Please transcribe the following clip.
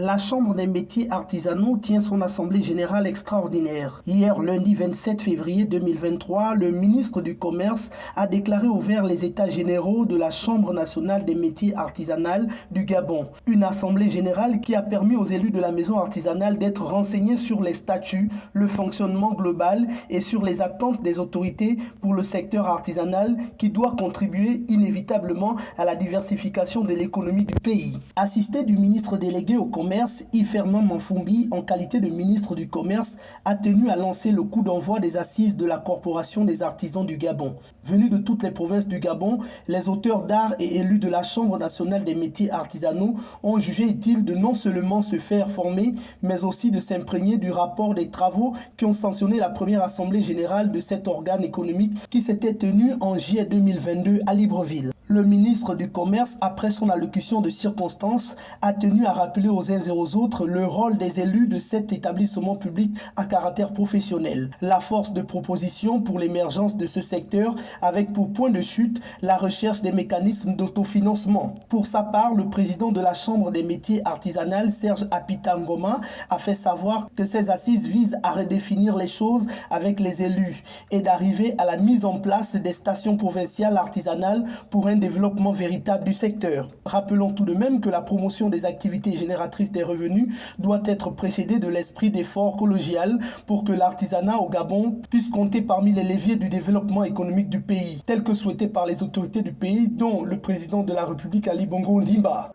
La Chambre des métiers artisanaux tient son assemblée générale extraordinaire. Hier, lundi 27 février 2023, le ministre du Commerce a déclaré ouverts les états généraux de la Chambre nationale des métiers artisanaux du Gabon. Une assemblée générale qui a permis aux élus de la maison artisanale d'être renseignés sur les statuts, le fonctionnement global et sur les attentes des autorités pour le secteur artisanal qui doit contribuer inévitablement à la diversification de l'économie du pays. Assisté du ministre délégué au Commerce, Yves-Fernand Manfoumbi, en qualité de ministre du Commerce, a tenu à lancer le coup d'envoi des assises de la Corporation des artisans du Gabon. Venus de toutes les provinces du Gabon, les auteurs d'art et élus de la Chambre nationale des métiers artisanaux ont jugé utile de non seulement se faire former, mais aussi de s'imprégner du rapport des travaux qui ont sanctionné la première assemblée générale de cet organe économique qui s'était tenue en juillet 2022 à Libreville. Le ministre du Commerce, après son allocution de circonstance, a tenu à rappeler aux uns et aux autres le rôle des élus de cet établissement public à caractère professionnel. La force de proposition pour l'émergence de ce secteur avec pour point de chute la recherche des mécanismes d'autofinancement. Pour sa part, le président de la Chambre des métiers artisanaux, Serge Apita Ngoma, a fait savoir que ces assises visent à redéfinir les choses avec les élus et d'arriver à la mise en place des stations provinciales artisanales pour un développement véritable du secteur. Rappelons tout de même que la promotion des activités génératrices des revenus doit être précédée de l'esprit d'effort collégial pour que l'artisanat au Gabon puisse compter parmi les leviers du développement économique du pays, tel que souhaité par les autorités du pays, dont le président de la République Ali Bongo Ondimba.